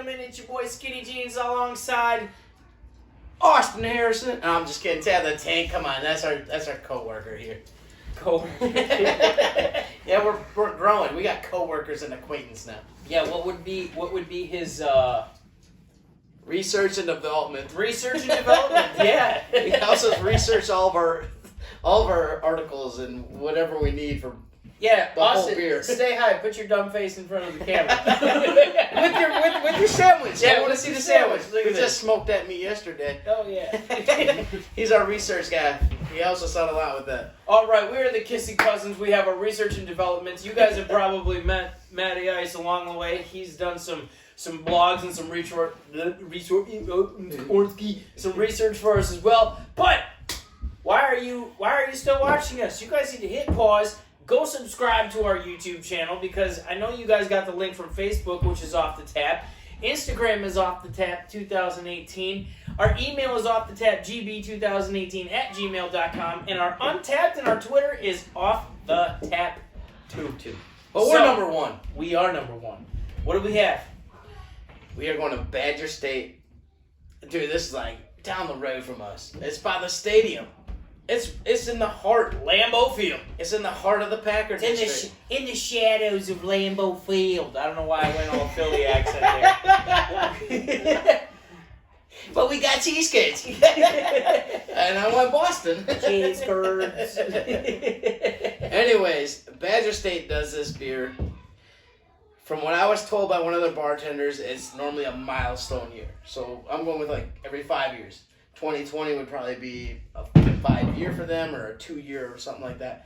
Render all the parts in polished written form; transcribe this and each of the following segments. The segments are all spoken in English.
gentlemen, it's your boy Skinny Jeans alongside Austin Harrison. No, I'm just kidding. Tab the Tank. Come on, that's our co-worker here. Co-worker. Yeah, we're growing. We got co-workers and acquaintance now. Yeah, what would be his research and development? Research and development. Yeah. He helps us research all of our articles and whatever we need for. Yeah, the Austin, whole beer. Stay high. Put your dumb face in front of the camera. with your sandwich. Yeah, I want to see the sandwich. Look We at just smoked that meat yesterday. Oh yeah. He's our research guy. He helps us out a lot with that. All right, we are the Kissing Cousins. We have our research and developments. You guys have probably met Matty Ice along the way. He's done some blogs and some research for us as well. But why are you still watching us? You guys need to hit pause. Go subscribe to our YouTube channel because I know you guys got the link from Facebook, which is Off the Tap. Instagram is Off the Tap 2018. Our email is Off the Tap gb2018@gmail.com, and our Untapp'd and our Twitter is Off the Tap 22. But we're number one. We are number one. What do we have? We are going to Badger State. Dude, this is like down the road from us. It's by the stadium. It's in the heart. Lambeau Field. It's in the heart of the Packer district. In the shadows of Lambeau Field. I don't know why I went all Philly accent there. But we got cheesecakes. And I want Boston. Cheese curds. Anyways, Badger State does this beer. From what I was told by one of the bartenders, it's normally a milestone year. So I'm going with like every 5 years. 2020 would probably be a 5-year for them or a 2-year or something like that.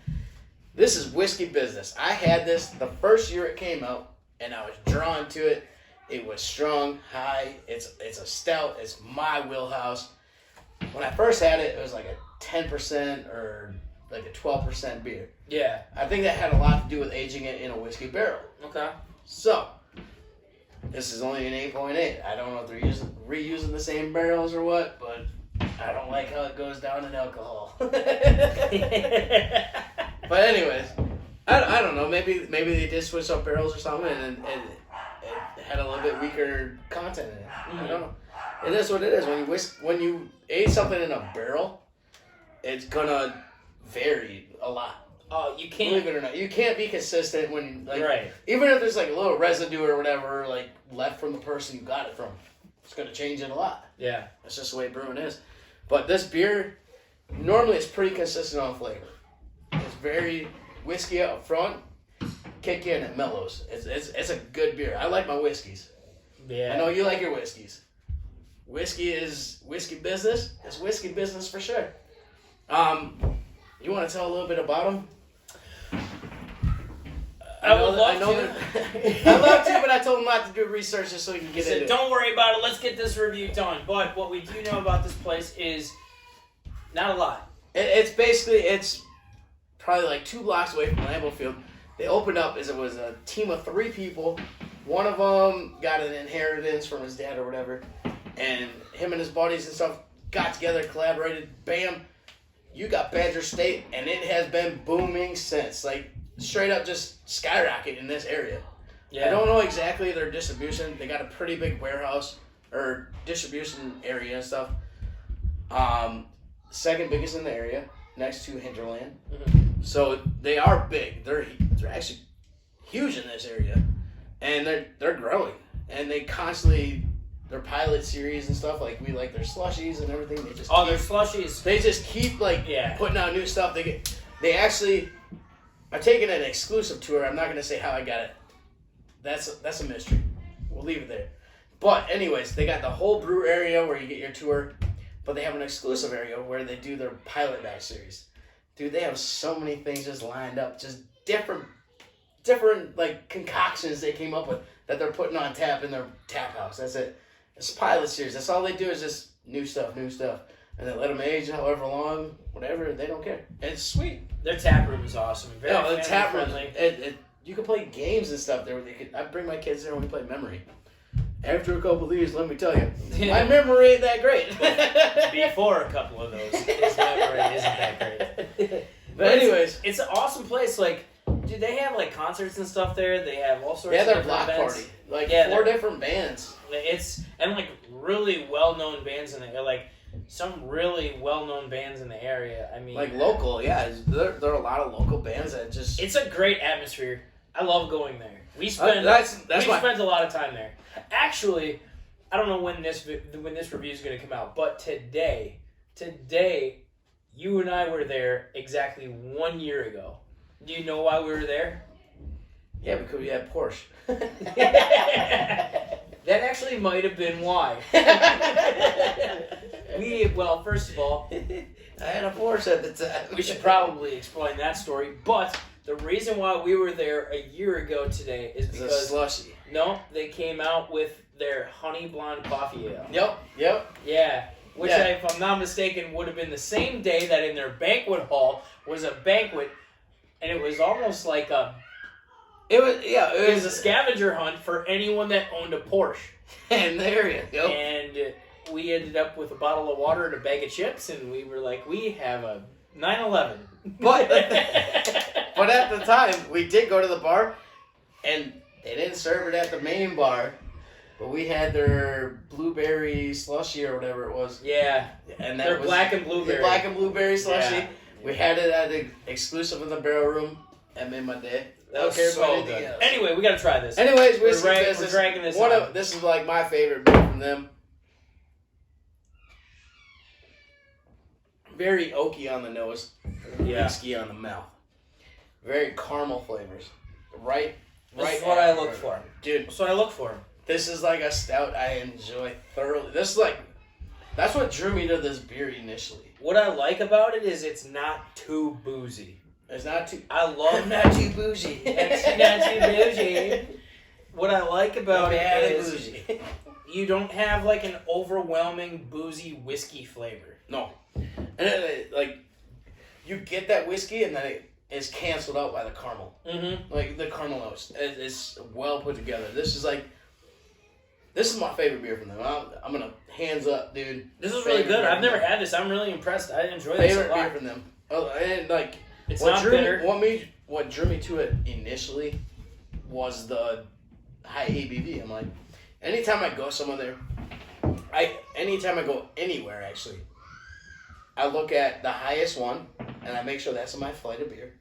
This is whiskey business. I had this the first year it came out, and I was drawn to it. It was strong, high. It's a stout. It's my wheelhouse. When I first had it, it was like a 10% or like a 12% beer. Yeah. I think that had a lot to do with aging it in a whiskey barrel. Okay. So, this is only an 8.8. I don't know if they're reusing the same barrels or what, but I don't like how it goes down in alcohol. But anyways, I don't know. Maybe they did switch up barrels or something, and it had a little bit weaker content in it. I don't know. It is what it is. When you age something in a barrel, it's gonna vary a lot. Oh, you can't. Believe it or not, you can't be consistent when right. Even if there's like a little residue or whatever like left from the person you got it from, it's gonna change it a lot. Yeah, that's just the way brewing is. But this beer, normally it's pretty consistent on flavor. It's very whiskey up front, kick in and mellows. It's a good beer. I like my whiskeys. Yeah. I know you like your whiskeys. Whiskey is whiskey business. It's whiskey business for sure. You want to tell a little bit about them? I would love to. I'd love to, but I told him not to do research just so he can get into it. Don't worry about it. Let's get this review done. But what we do know about this place is not a lot. It's probably like 2 blocks away from Lambeau Field. They opened up as it was a team of 3 people. One of them got an inheritance from his dad or whatever, and him and his buddies and stuff got together, collaborated. Bam, you got Badger State, and it has been booming since. Like, straight up just skyrocket in this area. Yeah. I don't know exactly their distribution. They got a pretty big warehouse or distribution area and stuff. Second biggest in the area, next to Hinterland. Mm-hmm. So they are big. They're actually huge in this area, and they're growing. And they constantly their pilot series and stuff, like we like their slushies and everything. They just their slushies. They just keep putting out new stuff. They actually are taking an exclusive tour. I'm not gonna say how I got it. That's a mystery. We'll leave it there. But anyways, they got the whole brew area where you get your tour, but they have an exclusive area where they do their pilot batch series. Dude, they have so many things just lined up, just different like concoctions they came up with that they're putting on tap in their tap house. That's it. It's a pilot series. That's all they do is just new stuff. And they let them age however long, whatever. They don't care. It's sweet. Their tap room is awesome. Very the tap room. friendly. You can play games and stuff there. I bring my kids there when we play memory. After a couple of these, let me tell you, my memory ain't that great. Before a couple of those, his memory isn't that great. But anyways, it's an awesome place. Like, Dude, they have like concerts and stuff there. They have all sorts. Yeah, of their different block events. party. Like Yeah, 4 different bands. It's and like really well-known bands in the like some really well-known bands in the area. I mean, Like local, yeah. There are a lot of local bands that just. it's a great atmosphere. I love going there. We spend spent a lot of time there. Actually, I don't know when this review is going to come out, but today, you and I were there exactly 1 year ago. Do you know why we were there? Yeah, because we had Porsche. That actually might have been why. Well, first of all, I had a Porsche at the time. we should probably explain that story. But the reason why we were there a year ago today is It's a because slushy. no, they came out with their honey blonde coffee ale. Yep. Yeah, which if I'm not mistaken, would have been the same day that in their banquet hall was a banquet, and it was almost like It was a scavenger hunt for anyone that owned a Porsche. in the area. Yep. And we ended up with a bottle of water and a bag of chips, and we were like, we have a 9/11. But at the time, we did go to the bar, and they didn't serve it at the main bar, but we had their blueberry slushy or whatever it was. Yeah, And they're black and blueberry. Black and blueberry slushy. Yeah. We had it at the exclusive in the barrel room. That made my day. That was Don't care about so anything good. else. Anyway, we gotta try this. Anyways, We're dragging this on. This is like my favorite beer from them. Very oaky on the nose, whiskey on the mouth. Very caramel flavors. Right. This is what I look for. Dude, That's what I look for. this is like a stout I enjoy thoroughly. This is like, that's what drew me to this beer initially. What I like about it is it's not too boozy. It's not too. I love I'm not too bougie. It's not too bougie. What I like about it is bougie. you don't have like an overwhelming boozy whiskey flavor. No. And like, you get that whiskey and then it is canceled out by the caramel. Mm-hmm. Like, the caramel notes. It's well put together. This is my favorite beer from them. I'm going to hands up, dude. This is really good. I've never had this. I'm really impressed. I enjoy this a Favorite beer lot. from them. Oh, and like, It's what not drew bitter. What drew me to it initially was the high ABV. I'm like, anytime I go somewhere there, anytime I go anywhere actually, I look at the highest one and I make sure that's in my flight of beer.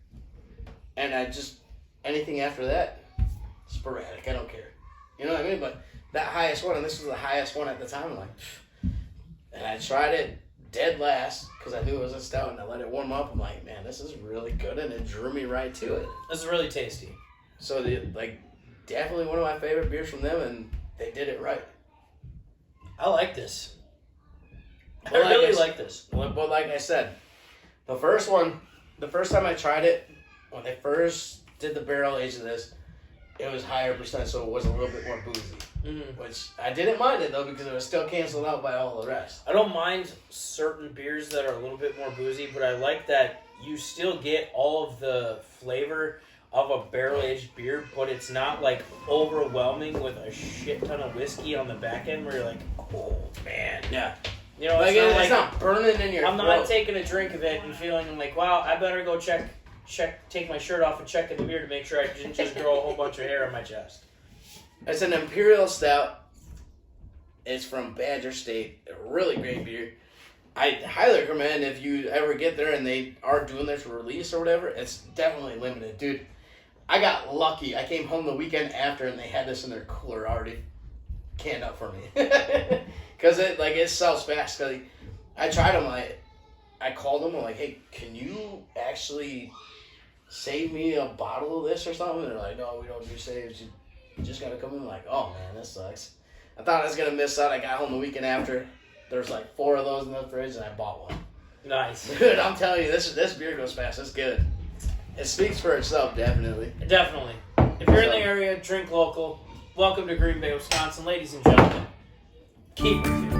And I just, anything after that, sporadic. I don't care. You know what I mean? But that highest one, and this was the highest one at the time. I'm like, and I tried it dead last because I knew it was a stout, and I let it warm up. I'm like, man, this is really good, and it drew me right to it. This is really tasty. So, definitely one of my favorite beers from them, and they did it right. I like this. I But really like this. But like I said, the first time I tried it, when they first did the barrel age of this, it was higher percent, so it was a little bit more boozy. Mm-hmm. Which I didn't mind it though because it was still canceled out by all the rest. I don't mind certain beers that are a little bit more boozy, but I like that you still get all of the flavor of a barrel-aged beer, but it's not like overwhelming with a shit ton of whiskey on the back end where you're like, oh man. Yeah. You know, Like, it's it's not burning in your I'm throat. not taking a drink of it and feeling like, wow, I better go take my shirt off and check in the mirror to make sure I didn't just grow a whole bunch of hair on my chest. It's an Imperial Stout. It's from Badger State. A really great beer. I highly recommend if you ever get there and they are doing this release or whatever, it's definitely limited. Dude, I got lucky. I came home the weekend after and they had this in their cooler already canned up for me. Because it sells fast. Cause I tried them. I called them. I'm like, hey, can you actually save me a bottle of this or something? And they're like, no, we don't do saves. You just got to come in. I'm like, oh, man, this sucks. I thought I was going to miss out. I got home the weekend after. There's like 4 of those in the fridge, and I bought one. Nice. Dude, I'm telling you, this beer goes fast. It's good. It speaks for itself, definitely. Definitely. If you're in the area, drink local. Welcome to Green Bay, Wisconsin. Ladies and gentlemen, keep it